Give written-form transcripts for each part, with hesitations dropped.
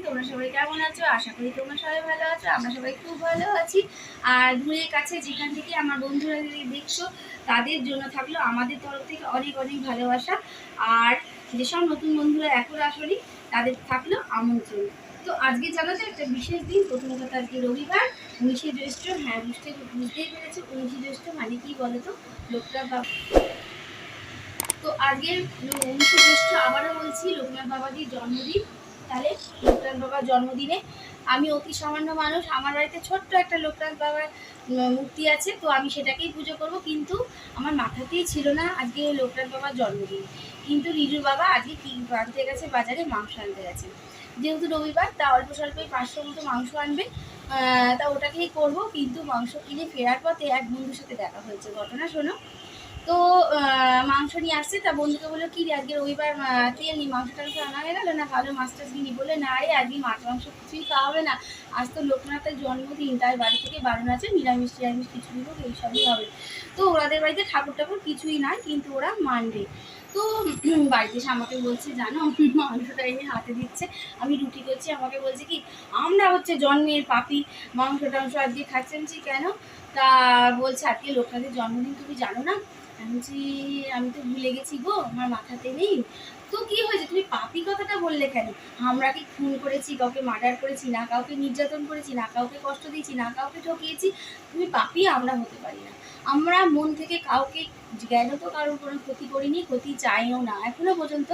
তোমরা সবাই কেমন আছো? আশা করি তোমরা সবাই ভালো আছো। আমরা সবাই খুব ভালো আছি। আর দূরের কাছে যেখান থেকে আমার বন্ধুরা যদি দেখছো, তাদের জন্য থাকলো আমাদের তরফ থেকে অনেক অনেক ভালোবাসা। আর যেসব নতুন বন্ধুরা এখন আসনি, তাদের থাকলো আমন্ত্রণ। তো আজকে জানো তো একটা বিশেষ দিন। প্রথম কথা, আজকে রবিবার, 19শে জ্যৈষ্ঠ। হ্যাঁ, বুঝতেই পেরেছো, 19শে জ্যৈষ্ঠ মানে কি বলো তো? লোকনাথ বাবা। তো আজকের 19শে জ্যৈষ্ঠ, আবারও বলছি, লোকনাথ বাবাজির জন্মদিন। তাহলে লোকনাথ বাবার জন্মদিনে আমি অতি সামান্য মানুষ, আমার বাড়িতে ছোট্ট একটা লোকনাথ বাবার মূর্তি আছে, তো আমি সেটাকেই পুজো করব। কিন্তু আমার মাথাতেই ছিল না আজকে লোকনাথ বাবার জন্মদিন। কিন্তু রিজুর বাবা আজকে কি আনতে গেছে, বাজারে মাংস আনতে গেছে। যেহেতু রবিবার, তা অল্প স্বল্পই 500 মতো মাংস আনবে। তা ওটাকেই করব। কিন্তু মাংস কিনে ফেরার পথে এক বন্ধুর সাথে দেখা হয়েছে। ঘটনা শোনো। তো মাংস নিয়ে আসছে। তা বন্ধুকে বললো, কি রে আজকে রবিবার তেল নি, মাংস টাংস আনা হয়ে গেলো না? ভালো মাছ টাছ কিনি। বলে, না রে, আজকে মাছ মাংস কিছুই খাওয়া হবে না, আজ তো লোকনাথের জন্মদিন, তাই বাড়ি থেকে বারণ আছে, নিরামিষ টিরামিষ কিছুই হোক, এইসবই হবে। তো ওনাদের বাড়িতে ঠাকুর টাকুর কিছুই নাই, কিন্তু ওরা মানবে। তো বাড়িতে এসে আমাকে বলছে, জানো, মাংসটা এনে হাতে দিচ্ছে, আমি রুটি করছি, আমাকে বলছে কি, আমরা হচ্ছে জন্মের পাপি, মাংস টাংস আজকে খাচ্ছেন। কেন? তা বলছে, আজকে লোকনাথের জন্মদিন, তুমি জানো না? আমি বলছি, আমি তো ভুলে গেছি গো, আমার মাথাতে নেই। তো কি হয়েছে, তুমি পাপি কথাটা বললে কেন? আমরা কি খুন করেছি, কাউকে মার্ডার করেছি না, কাউকে নির্যাতন করেছি না, কাউকে কষ্ট দিয়েছি না, কাউকে ঠকিয়েছি? তুমি পাপি, আমরা হতে পারি না। আমরা মন থেকে কাউকে জ্ঞানত কারোর কোনো ক্ষতি করিনি, ক্ষতি চাইও না এখনো পর্যন্ত।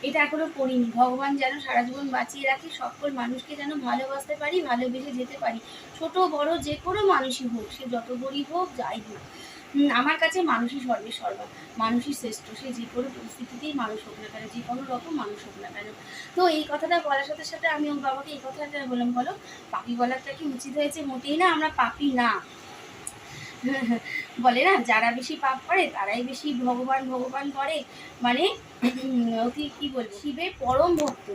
এটা এখনো করিনি। ভগবান যেন সারা জীবন বাঁচিয়ে রাখি, সকল মানুষকে যেন ভালোবাসতে পারি, ভালোবেসে যেতে পারি। ছোট বড় যে কোনো মানুষই হোক, সে যত গরিব হোক, যাই হোক, আমার কাছে মানুষই সর্বা, মানুষই শ্রেষ্ঠ। সে যে কোনো পরিস্থিতিতেই মানুষ হোক না কেন, যে কোনো রকম মানুষ হোক না কেন। তো এই কথাটা বলার সাথে সাথে আমি ওর বাবাকে এই কথাটা বললাম, বলো, পাপি বলাটা কি উচিত হয়েছে? মোটেই না, আমরা পাপি না। বলে না, যারা বেশি পাপ করে তারাই বেশি ভগবান ভগবান করে। মানে অতি কি বল, শিবের পরম ভক্ত।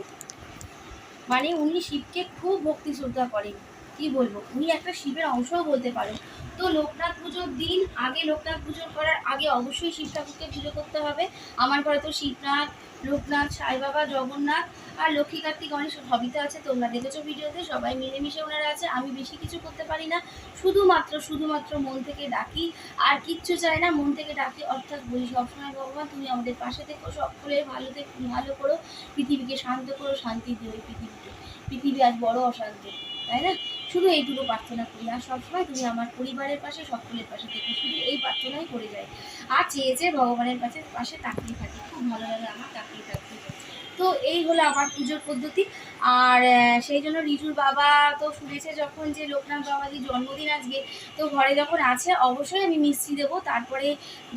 মানে উনি শিবকে খুব ভক্তি শ্রদ্ধা করেন। কি বলবো, উনি একটা শিবের অংশও বলতে পারেন। তো লোকনাথ পুজোর দিন, লোকনাথ পুজো করার আগে অবশ্যই শিব ঠাকুরকে পুজো করতে হবে। আমার ঘরে তো শিবনাথ, লোকনাথ, সাই বাবা, জগন্নাথ আর লক্ষ্মী, কার্তিক, গণেশ সবই তো আছে। তোমরা দেখেছো ভিডিওতে, সবাই মিলেমিশে ওনারা আছে। আমি বেশি কিছু করতে পারি না, শুধুমাত্র মন থেকে ডাকি, আর কিচ্ছু চাই না। মন থেকে ডাকি অর্থাৎ বলি সবসময়, ভগবান তুমি আমাদের পাশে থেকো, সকলের ভালো করো, পৃথিবীকে শান্ত করো, শান্তি দিও এই পৃথিবীকে। পৃথিবী আজ বড় অশান্ত, তাই না? শুধু এইটুকু প্রার্থনা করি। আর সবসময় তুমি আমার পরিবারের পাশে, সকলের পাশে থেকে, শুধু এই প্রার্থনাই করে যাই। আর চেয়ে ভগবানের পাশে তাকিয়ে থাকি। খুব ভালো লাগে আমার তাকিয়ে থাকতে। তো এই হলো আমার পুজোর পদ্ধতি। আর সেই জন্য রিজুর বাবা তো শুনেছে যখন যে লোকনাথ বাবাজির জন্মদিন আজকে, তো ঘরে যখন আছে অবশ্যই আমি মিষ্টি দেবো। তারপরে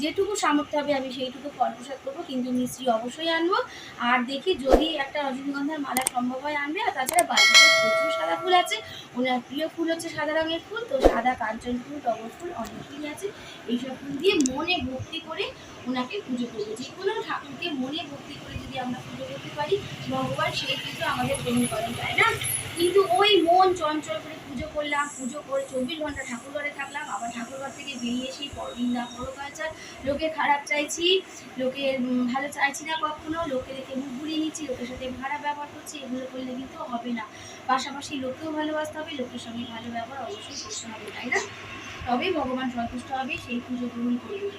যেটুকু সামর্থ্য হবে আমি সেইটুকু ফল প্রসাদ করবো, কিন্তু মিষ্টি অবশ্যই আনবো। আর দেখি যদি একটা রজনীগন্ধার মালা সম্ভব হয় আনবে। আর তাছাড়া বাড়িতে প্রচুর সাদা ফুল আছে, ওনার প্রিয় ফুল হচ্ছে সাদা রঙের ফুল, তো সাদা, কাঞ্চন ফুল, টগর ফুল অনেক ফুলই আছে। এইসব ফুল দিয়ে মনে ভক্তি করে ওনাকে পুজো করবো। যে কোনো ঠাকুরকে মনে ভক্তি করে যদি আমরা পুজো করতে পারি, ভগবান সেই কিন্তু আমাদের গ্রহণ করেন, তাই না? কিন্তু ওই মন চঞ্চল করে পুজো করলাম, পুজো করে 24 ঘন্টা ঠাকুর ঘরে থাকলাম, আবার ঠাকুর ঘর থেকে বেরিয়ে এসেই পরদিন পরকালচার, লোকের খারাপ চাইছি, লোকের ভালো চাইছি না কখনো, লোকে দেখে মুখ ঘুরিয়ে নিচ্ছি, লোকের সাথে খারাপ ব্যবহার করছি, এগুলো করলে কিন্তু হবে না। পাশাপাশি লোককেও ভালোবাসতে হবে, লোকের সঙ্গে ভালো ব্যবহার অবশ্যই করতে হবে, তাই না? তবেই ভগবান সন্তুষ্ট হবে, সেই পুজো গ্রহণ করবে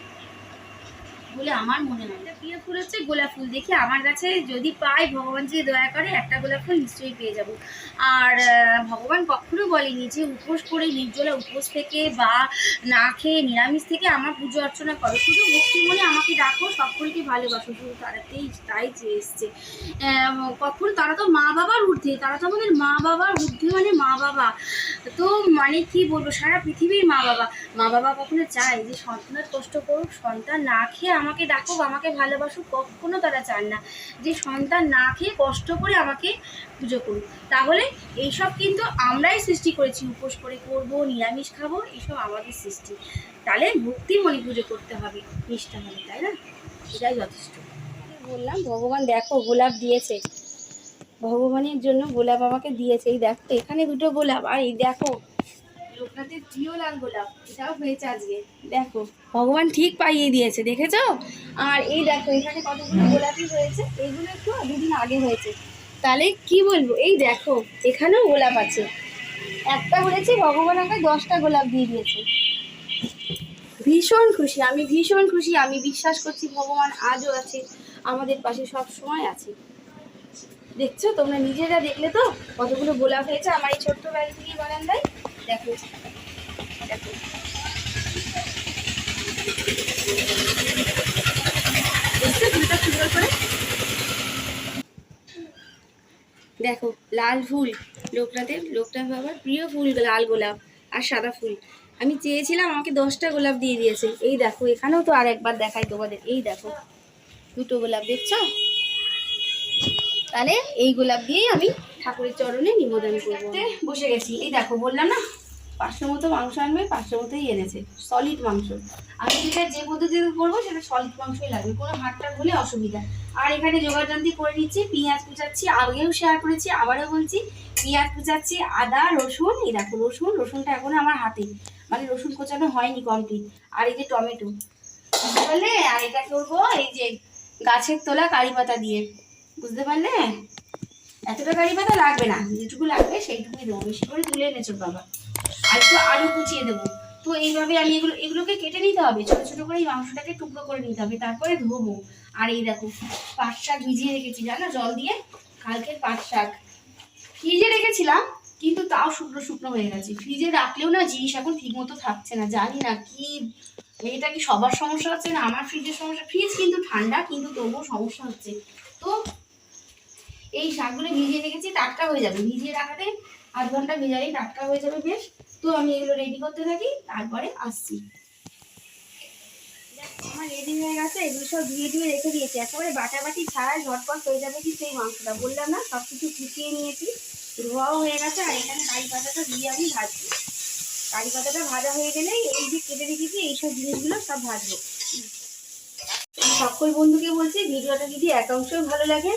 বলে আমার মনে হয়। এটা প্রিয় ফুল হচ্ছে গোলাপ ফুল। দেখি আমার কাছে যদি পাই, ভগবান যদি দয়া করে, একটা গোলাপ ফুল নিশ্চয়ই পেয়ে যাব। আর ভগবান কখনো বলেনি যে উপোস করে, নির্জলা উপোস থেকে বা না খেয়ে নিরামিষ থেকে আমার পুজো অর্চনা করো। শুধু ভক্তি মনে আমাকে ডাকো, সকলকে ভালোবাসো, শুধু তাই চেয়ে এসছে। কখন তারা তো মা বাবার ঊর্ধ্বে, তারা তো আমাদের মা বাবার ঊর্ধ্বে, মানে মা বাবা। তো মানে কি বলবো, সারা পৃথিবীর মা বাবা কখনো চায় যে সন্তানের কষ্ট করুক, সন্তান না খেয়ে আমাকে ডাকুক, আমাকে ভালোবাসুক? কখনো তারা চান না যে সন্তান না খেয়ে কষ্ট করে আমাকে পুজো করুক। তাহলে এইসব কিন্তু আমরাই সৃষ্টি করেছি, উপোস করে করবো, নিরামিষ খাবো, এইসব আমাদের সৃষ্টি। তাহলে ভক্তি মনে পুজো করতে হবে, নিষ্ঠা হবে, তাই না? এটাই যথেষ্ট। বললাম, ভগবান দেখো গোলাপ দিয়েছে, ভগবানের জন্য গোলাপ আমাকে দিয়েছে। এই দেখো, এখানে দুটো গোলাপ, আর এই দেখো লোকনাথের প্রিয় লাল গোলাপ, এটাও হয়েছে আজকে। দেখো, ভগবান ঠিক পাইয়ে দিয়েছে, দেখেছো? আর এই দেখো, এখানে কতগুলো গোলাপই হয়েছে, এইগুলো একটু দুদিন আগে হয়েছে। তাহলে কি বলবো, এই দেখো এখানেও গোলাপ আছে। একটা বলেছি ভগবান আমাকে 10টা গোলাপ দিয়ে দিয়েছে। ভীষণ খুশি আমি, ভীষণ খুশি। আমি বিশ্বাস করছি ভগবান আজও আছে, আমাদের পাশে সব সময় আছে। দেখছো তোমরা নিজেরা, দেখলে তো কতগুলো গোলাপ হয়েছে আমার এই ছোট্ট বাড়ি থেকে বারান্দায়। দেখো দেখো, দেখছো ফুলটা সুন্দর করে। দেখো লাল ফুল, লোকটার বাবার প্রিয় ফুল লাল গোলাপ আর সাদা ফুল। আমি চেয়েছিলাম, আমাকে 10টা গোলাপ দিয়ে দিয়েছে। এই দেখো এখানেও তো আর একবার দেখাই তোমাদের, এই দেখো 2টো গোলাপ, দেখছো? তাহলে এই গোলাপ দিয়েই আমি ঠাকুরের চরণে নিবেদন করবো। বসে গেছি, এই দেখো বললাম না 500 মতো মাংস আনবে, 500 মতোই এনেছে সলিড মাংস। আমি যেটা যে পদ্ধতিতে করবো সেটা সলিড মাংসই লাগবে, কোনো হাটটা হলে অসুবিধা। আর এখানে জোগাড়যন্ত্রী করে নিচ্ছি, পেঁয়াজ কুচাচ্ছি, আগেও শেয়ার করেছি আবারও বলছি, পেঁয়াজ কুচাচ্ছি, আদা রসুন। এই দেখো রসুনটা এখনো আমার হাতে, মানে রসুন কোচানো হয়নি কমপ্লিট। আর এই যে টমেটো, বুঝতে পারলে? আর এটা করবো এই যে গাছের তোলা কারি পাতা দিয়ে, বুঝতে পারলে? এতটা কারি পাতা লাগবে না, যেটুকু লাগবে সেইটুকুই দেবো, বেশি করে তুলে এনেছো বাবা। আর একটু আলু কুচিয়ে দেবো। তো এইভাবে আমি এগুলোকে কেটে নিতে হবে, ছোট ছোট করে এই মাংসটাকে টুকরো করে নিতে হবে, তারপরে ধোবো। আর এই দেখো পাট শাক ভিজিয়ে রেখেছি, জানো, জল দিয়ে। কালকের পাট শাক ফ্রিজে রেখেছিলাম, কিন্তু তাও শুকনো শুকনো হয়ে গেছে। ফ্রিজে রাখলেও না জিনিস এখন ঠিক মতো থাকছে না, জানি না কি, এটা কি সবার সমস্যা হচ্ছে না আমার ফ্রিজের সমস্যা? ফ্রিজ কিন্তু ঠান্ডা, কিন্তু তবুও সমস্যা হচ্ছে। তো এই শাকগুলো ভিজিয়ে রেখেছি, টাটকা হয়ে যাবে, ভিজিয়ে রাখাতে 8 ঘন্টা ভেজালেই টাটকা হয়ে যাবে বেশ। তো আমি এগুলো রেডি করতে থাকি, তারপরে আসছি। আমার রেডি হয়ে গেছে, এগুলো সব ধুয়ে রেখে দিয়েছি, একেবারে বাটাবাটি ছাড়া ঝটপট হয়ে যাবে কিন্তু এই মাংসটা। বললাম না সব কিছু কুচিয়ে নিয়েছি, ধোয়াও হয়ে গেছে। আর এখানে কারি পাতাটা দিয়ে আমি ভাজবো। কারি পাতাটা ভাজা হয়ে গেলেই এই যে কেটে রেখেছি এইসব জিনিসগুলো সব ভাজবো। সকল বন্ধুকে বলছি, ভিডিওটা যদি একাংশই ভালো লাগে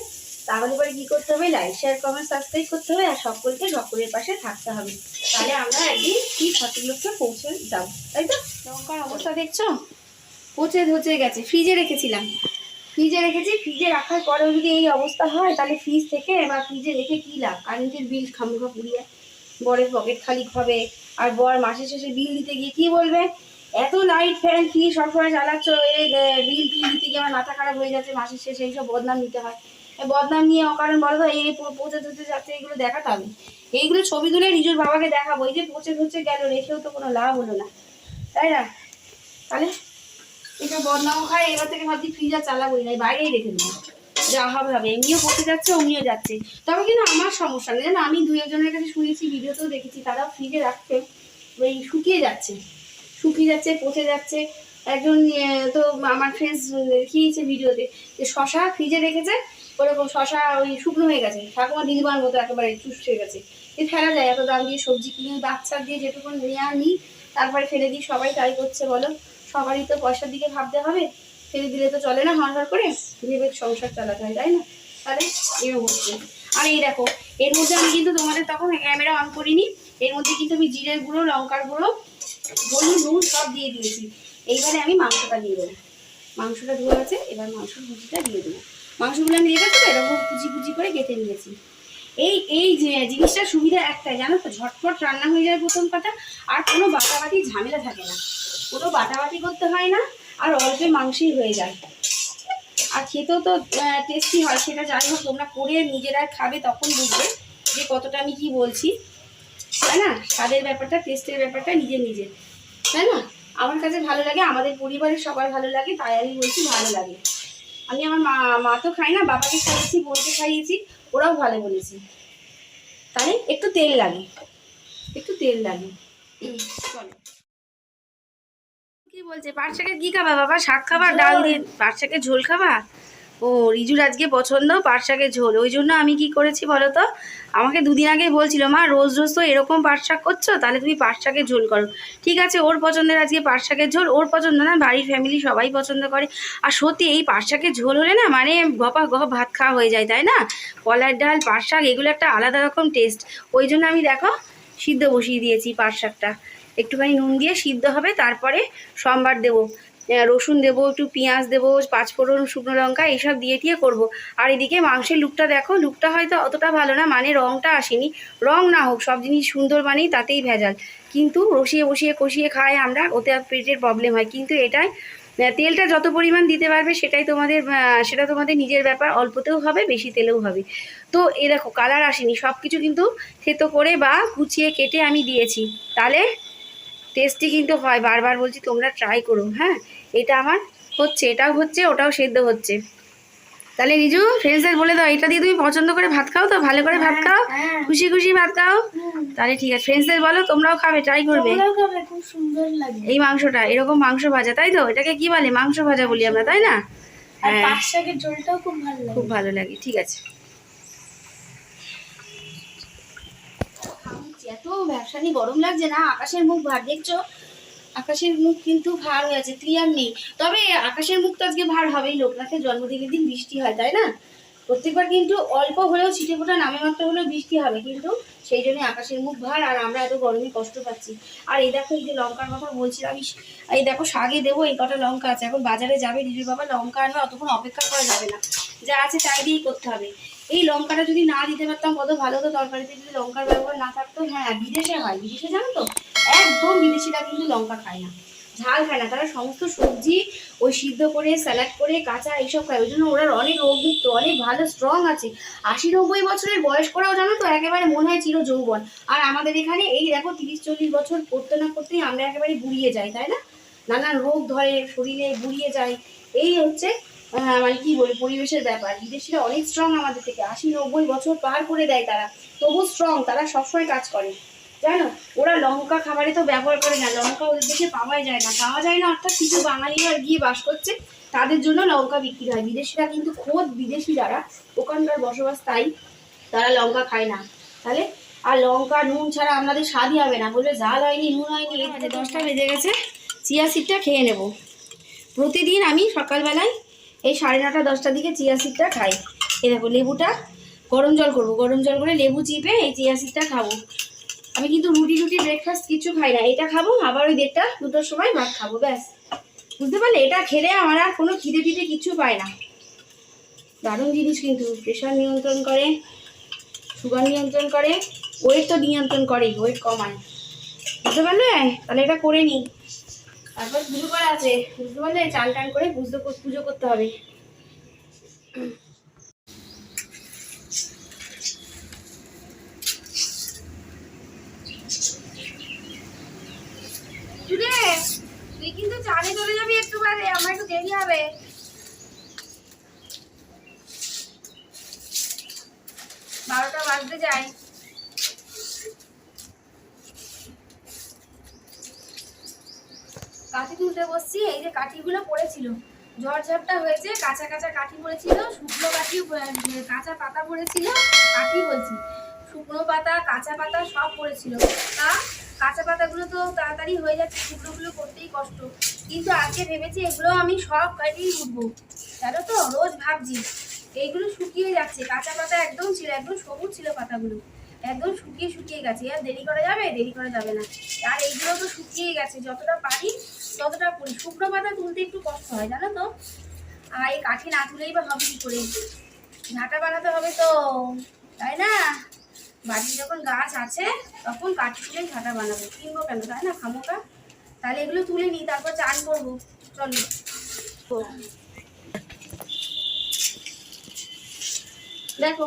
তাহলে পরে কি করতে হবে, লাইক শেয়ার কমেন্ট সাবস্ক্রাইব করতে হবে, আর সকলের পাশে থাকতে হবে। তাহলে আমরা একদিন ঠিক সঠিক লক্ষ্যে পৌঁছে যাবো, তাই তো? লঙ্কার অবস্থা দেখছো, পচে গেছে। ফ্রিজে রেখেছিলাম, ফ্রিজে রাখার পরেও যদি এই অবস্থা হয়, তাহলে ফ্রিজ থেকে বা ফ্রিজে রেখে কী লাভ? কারেন্টের বিল খামোখা পুড়িয়ে বরের পকেট খালি হবে। আর বর মাসের শেষে বিল দিতে গিয়ে কি বলবে, এত লাইট ফ্যান ফ্রিজ সবসময় চালাচ্ছ, এই বিল দিতে গিয়ে আমার মাথা খারাপ হয়ে যাচ্ছে, মাসের শেষে এইসব বদনাম নিতে হয়। বদনাম নিয়ে অকারণ বড় হয়, এই পচে ধরতে যাচ্ছে, এগুলো দেখাতে হবে। এইগুলো ছবি তুলে নিজের বাবাকে দেখাবো, এই যে পচে ধরছে গেল, রেখেও তো কোনো লাভ হলো না, তাই না? তাহলে এইসব বদনাম খায়, এবার থেকে ভাবছি ফ্রিজ আর চালাবোই না, বাইরেই রেখে দেবো, যা হবে হবে। এমনিও পচে যাচ্ছে, অমনিও যাচ্ছে। তবে কিন্তু আমার সমস্যা নেই, জানো, আমি 2-একজনের কাছে শুনেছি, ভিডিওতেও দেখেছি, তারাও ফ্রিজে রাখছে, ওই শুকিয়ে যাচ্ছে, পচে যাচ্ছে। একজন তো আমার ফ্রেন্ডস দেখিয়েছে ভিডিওতে, যে শশা ফ্রিজে রেখেছে, ওরকম শশা ওই শুকনো হয়ে গেছে, ঠাকুমা দিদিমার মতো একেবারে চুষে গেছে। এ ফেলা যায়? এত দাম দিয়ে সবজি কিনে বাচ্চা দিয়ে যেটুকু নেওয়া নিই, তারপরে ফেলে দিই। সবাই তাই করছে বলো, সবারই তো পয়সার দিকে ভাবতে হবে, ফেলে দিলে তো চলে না, হর করে ভেবে সংসার চালাতে হয়, তাই না? তাহলে এও হচ্ছে। আর এই দেখো, এর মধ্যে আমি কিন্তু তোমাদের তখন ক্যামেরা অন করিনি, এর মধ্যে কিন্তু আমি জিরের গুঁড়ো, লঙ্কার গুঁড়ো, হলুদ, নুন সব দিয়ে দিয়েছি। এইবারে আমি মাংসটা দিয়ে দেবো, মাংসটা ধোয়া আছে, এবার মাংসের কুচিটা দিয়ে দেবো। মাংসগুলো আমি দিয়ে দেবো, এরকম কুচি করে কেটে নিয়েছি। এই যে জিনিসটার সুবিধা একটাই, জানো তো, ঝটপট রান্না হয়ে যায় প্রথম কথা, আর কোনো বাটাবাটি ঝামেলা থাকে না, কোনো বাটাবাটি করতে হয় না, আর অল্পে মাংসই হয়ে যায়। আর খেতেও তো টেস্টি হয়, সেটা যাই হোক, তোমরা করে নিজেরা খাবে তখন বুঝবে যে কতটা আমি কি বলছি, তাই না? স্বাদের ব্যাপারটা, টেস্টের ব্যাপারটা নিজের, তাই না? আমার কাছে ভালো লাগে, আমাদের পরিবারের সবার ভালো লাগে, তাই আমি বলছি ভালো লাগে। আমি আমার মা তো খাই না, বাবাকে খাইয়েছি, বোনকে খাইয়েছি, ওরাও ভালো বলেছি। তাই একটু তেল লাগে, চলো। কি বলছে, পাট শাকের কি খাবা বাবা? শাক খাবা, ডাল দিয়ে পাট শাকের ঝোল খাবা? ও, রিজুর আজকে পছন্দ পাট শাকের ঝোল, ওই জন্য আমি কি করেছি বলো তো, আমাকে 2 দিন আগেই বলছিল, মা রোজ তো এরকম পাট শাক করছো, তাহলে তুমি পাট শাকের ঝোল করো। ঠিক আছে, ওর পছন্দের আজকে পাট শাকের ঝোল, ওর পছন্দ না, বাড়ির ফ্যামিলি সবাই পছন্দ করে। আর সত্যি এই পাট শাকের ঝোল হলে না, মানে গপা ভাত খাওয়া হয়ে যায়, তাই না? কলার ডাল, পাট শাক, এগুলো একটা আলাদা রকম টেস্ট। ওই জন্য আমি দেখো সিদ্ধ বসিয়ে দিয়েছি পাট শাকটা, একটুখানি নুন দিয়ে সিদ্ধ হবে, তারপরে সোমবার দেবো। রসুন দেবো, একটু পেঁয়াজ দেবো, পাঁচফোড়ন, শুকনো লঙ্কা এইসব দিয়ে দিয়ে করবো। আর এদিকে মাংসের লুকটা দেখো, লুকটা হয়তো অতটা ভালো না, মানে রঙটা আসেনি। রং না হোক, সব জিনিস সুন্দর মানেই তাতেই ভেজাল। কিন্তু বসিয়ে বসিয়ে কষিয়ে খাই আমরা, ওতে পেটের প্রবলেম হয়। কিন্তু এটাই তেলটা যত পরিমাণ দিতে পারবে সেটাই তোমাদের সেটা তোমাদের নিজের ব্যাপার, অল্পতেও হবে বেশি তেলেও হবে। তো এ দেখো কালার আসেনি, সব কিছু কিন্তু থেতো করে বা কুচিয়ে কেটে আমি দিয়েছি, তাহলে টেস্টি কিন্তু হয়। বারবার বলছি তোমরা ট্রাই করো। হ্যাঁ, এটা আমার হচ্ছে, এটাও হচ্ছে, ওটাও সেদ্ধ হচ্ছে। তাহলে রিজু ফ্রেন্ডসদের বলে দাও, এটা দিয়ে তুমি পছন্দ করে ভাত খাও তো, ভালো করে ভাত খাও, খুশি খুশি ভাত খাও। তাহলে ঠিক আছে, ফ্রেন্ডসদের বলো তোমরাও খাবে, ট্রাই করবে। খুব সুন্দর লাগে এই মাংসটা এরকম মাংস ভাজা, তাই তো? এটাকে কি বলে? মাংস ভাজা বলি আমরা, তাই না? আর পাঁচ শাকের ঝোলটাও খুব ভালো লাগে, খুব ভালো লাগে। ঠিক আছে, এত ব্যবসানি গরম লাগছে না, আকাশের মুখ ভার দেখছো? আকাশের মুখ কিন্তু ভার হয়ে আছে, ক্লিয়ার নেই। তবে আকাশের মুখ তো আজকে ভার হবেই, লোকনাথের জন্মদিনের দিন বৃষ্টি হয়, তাই না? প্রত্যেকবার কিন্তু অল্প হলেও ছিটে ফোটা নামে মাত্র হলেও বৃষ্টি হবে, কিন্তু সেই জন্য আকাশের মুখ ভার, আর আমরা এত গরমে কষ্ট পাচ্ছি। আর এই দেখো, এই যে লঙ্কার কথা বলছিলাম, এই দেখো শাকে দেবো, এই কটা লঙ্কা আছে। এখন বাজারে যাবে রিজুর বাবা, লঙ্কা আনবে, অতক্ষণ অপেক্ষা করা যাবে না, যা আছে তাই দিয়েই করতে হবে। এই লঙ্কাটা যদি না দিতে পারতাম কত ভালো হতো, তরকারিতে যদি লঙ্কার ব্যবহার না থাকতো। হ্যাঁ, বিদেশে হয়, বিদেশে জানো তো, একদম বিদেশিরা কিন্তু লঙ্কা খায় না, ঝাল খায় না, তারা সমস্ত সবজি ওই সিদ্ধ করে, স্যালাড করে, কাঁচা এইসব খায়। ওই জন্য ওরা অনেক রোগমুক্ত, অনেক ভালো স্ট্রং আছে। 80-90 বছরের বয়স করাও জানো তো, একেবারে মনে হয় চির যৌবন। আর আমাদের এখানে এই দেখো 30-40 বছর করতে না করতেই আমরা একেবারে বুড়িয়ে যাই, তাই না? নানান রোগ ধরে শরীরে, বুড়িয়ে যায়। এই হচ্ছে মানে কি বলি, পরিবেশের ব্যাপার। বিদেশিরা অনেক স্ট্রং আমাদের থেকে, 80-90 বছর পার করে দেয় তারা, তবু স্ট্রং, তারা সবসময় কাজ করে, জানো? ওরা লঙ্কা খাবারে তো ব্যবহার করে না, লঙ্কা ওদের দেশে পাওয়াই যায় না, পাওয়া যায় না অর্থাৎ কিছু বাঙালিরা গিয়ে বাস করছে, তাদের জন্য লঙ্কা বিক্রি হয়। বিদেশিরা কিন্তু, খোদ বিদেশি যারা ওখানকার বসবাস, তাই তারা লঙ্কা খায় না। তাহলে আর লঙ্কা নুন ছাড়া আমাদের স্বাদই হবে না, বলবে ঝাল হয়নি, নুন হয়নি। 10টা বেজে গেছে, চিয়া সিডটা খেয়ে নেব। প্রতিদিন আমি সকালবেলায় এই 9:30 10টার দিকে চিয়া সিডটা খাই। এই দেখো লেবুটা গরম জল করবো, গরম জল করে লেবু চিপে এই চিয়া সিডটা খাবো। আমি কিন্তু রুটি ব্রেকফাস্ট কিছু খাই না, এটা খাবো, আবার ওই 1:30-2টোর সময় ভাত খাবো, ব্যাস। বুঝতে পারলে? এটা খেলে আমার আর কোনো খিদে ফিদে কিছু পায় না। দারুণ জিনিস কিন্তু, প্রেশার নিয়ন্ত্রণ করে, সুগার নিয়ন্ত্রণ করে, ওয়েট তো নিয়ন্ত্রণ করে, ওয়েট কমায়। বুঝতে পারলে? তাহলে এটা করে নিই। তারপর পুজো করা আছে, বুঝতে পারলে? চান টান করে পুজো করতে হবে। তুই কিন্তু চানে চলে যাবি একটু বাদে, আমার একটু দেরি হবে। 12টা বাজতে যায়। কাঠি তুলতে বসছি, এই যে কাঠিগুলো পড়েছিল, ঝড়ঝাপটা হয়েছে, কাঁচা কাঁচা কাঠি পড়েছিল, শুকনো কাঠি, কাঁচা পাতা পড়েছিল, কাঠি বলছি, শুকনো পাতা কাঁচা পাতা সব পড়েছিল। তা কাঁচা পাতাগুলো তো তাড়াতাড়ি হয়ে যাচ্ছে, শুকনোগুলো করতেই কষ্ট। কিন্তু আজকে ভেবেছি এগুলো আমি সব কাটিয়ে উঠবো, জানো তো, রোজ ভাবছি। এইগুলো শুকিয়ে যাচ্ছে, কাঁচা পাতা একদম ছিল, একদম সবুজ ছিল পাতাগুলো, একদম শুকিয়ে গেছে। আর দেরি করা যাবে? দেরি করা যাবে না। আর এইগুলো তো শুকিয়ে গেছে, যতটা পারি ততটা করি। শুকনো পাতা তুলতে একটু কষ্ট হয়, জানো তো। আর এই কাঠি না তুলেই বা হবে কি করে, ঝাঁটা বানাতে হবে তো, তাই না? বাড়িতে যখন গাছ আছে তখন কাঠি তুলেই ঝাঁটা বানাবো, কিনবো কেন, তাই না, খামোকা। তাহলে এগুলো তুলে নিই, তারপর চান করবো। চলো, দেখো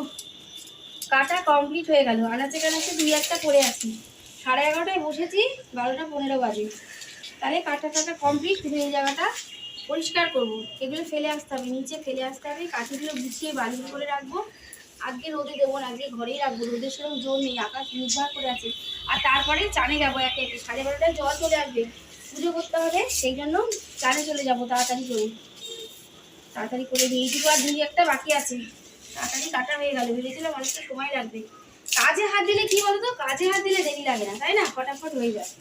কাটা কমপ্লিট হয়ে গেল, আনাচে কানাচে 2-1টা করে আসি। 11:30টায় বসেছি, 12টা 15 বাজে। তাহলে কাটা টাটা কমপ্লিট। এই জায়গাটা পরিষ্কার করবো, এগুলো ফেলে আসতে হবে, নিচে ফেলে আসতে হবে। কাঠিগুলো গুছিয়ে বালিশ করে রাখবো। আজকে রোদে দেবো না, আজকে ঘরেই রাখবো, রোদের সেরকম জোর নেই, আকাশ নির্ভর করে আছে। আর তারপরে চানে যাবো, 12:30টায় জল চলে আসবে, পুজো করতে হবে, সেই জন্য চানে চলে যাবো তাড়াতাড়ি করে। তাড়াতাড়ি করে দিই, এইটুকু আর 2-1টা বাকি আছে। তাড়াতাড়ি কাটা হয়ে গেল, ভেবেছিলাম অনেকটা সময় লাগবে। কাজে হাত দিলে কি বলতো, কাজে হাত দিলে দেরি লাগে না, তাই না, ফটাফট হয়ে যায়।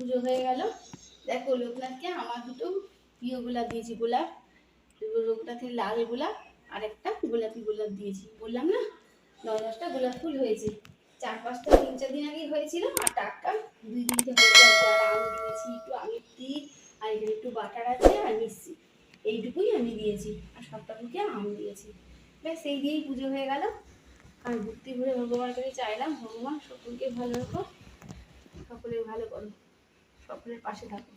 পুজো হয়ে গেল। দেখো লোকনাথকে আমার দুটো প্রিয় গোলাপ দিয়েছি, গোলাপ লোকনাথের লাল গোলাপ আর একটা গোলাপি গোলাপ দিয়েছি। বললাম না 9-10টা গোলাপ ফুল হয়েছে। 4-5টা 3-4 দিন আগে হয়েছিল আর টাটকা 2 দিন হয়েছে। আর আম দিয়েছি, একটু আমের টিক আর এখানে একটু বাটার আছে আর মিষ্টি, এইটুকুই আমি দিয়েছি। আর সবটাকে আম দিয়েছি। ব্যাস এই দিয়েই পুজো হয়ে গেল। আমি ভক্তি ভরে ভগবানের কাছে চাইলাম, ভগবান সকলকে ভালো রাখো, সকলের ভালো করো, সকলের পাশে থাকো।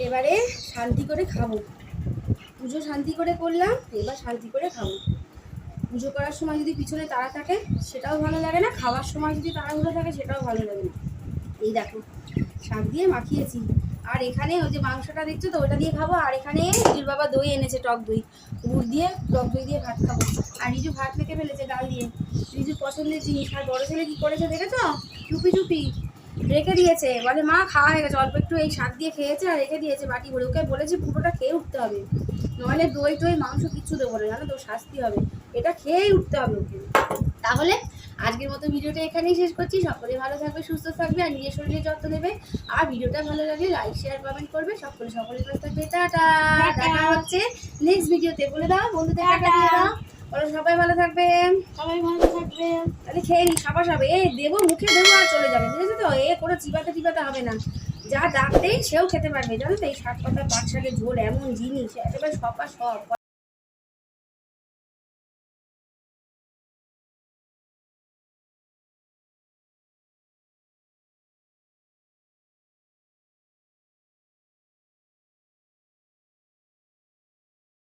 এবারে শান্তি করে খাবো। পুজো শান্তি করে করলাম, এবার শান্তি করে খাবো। পুজো করার সময় যদি পিছনে তাড়া থাকে সেটাও ভালো লাগে না, খাওয়ার সময় যদি তাড়াহুড়ো থাকে সেটাও ভালো লাগে না। এই দেখো শাক দিয়ে মাখিয়েছি। আর এখানে ওই যে মাংসটা দেখছো তো, ওটা দিয়ে খাবো। আর এখানে রিজুর বাবা দই এনেছে, টক দই, গুড় দিয়ে টক দই দিয়ে ভাত খাবো। আর রিজু ভাত মেখে ফেলেছে ডাল দিয়ে, রিজুর পছন্দের জিনিস। আর বড় ছেলে কি করেছে দেখেছো, চুপি চুপি রেখে দিয়েছে, বলে মা খাওয়া হয়ে গেছে, অল্প একটু এই শাক দিয়ে খেয়েছে আর রেখে দিয়েছে বাটি ভরে। ওকে বলেছি পুরোটা খেয়ে উঠতে হবে, নাহলে দই টই মাংস কিচ্ছু দেবো না, জানো তো শাস্তি হবে। এটা খেয়েই উঠতে হবে ওকে। তাহলে আজকের মতো ভিডিওটা এখানেই শেষ করছি। সকলে ভালো থাকবে, সুস্থ থাকবে আর নিজের শরীরের যত্ন নেবে। আর ভিডিওটা ভালো লাগলে লাইক শেয়ার কমেন্ট করবে। সকলের কাছে থাকবে। টাটা, দেখা হচ্ছে নেক্সট ভিডিওতে। বলে দাও বন্ধুদের টাটা দিয়ে দাও, বলো সবাই ভালো থাকবে। সবাই ভালো থাকবে। তাহলে খেয়ে নি, সাবাস হবে। দেবো মুখে দেবো আর চলে যাবে, বুঝেছো তো? কোনো চিবাতে হবে না, যা ডাকতেই সেও খেতে পারবে, জানো তো? এই শাক পাতা পাট শাকের ঝোল এমন জিনিস, একেবারে সব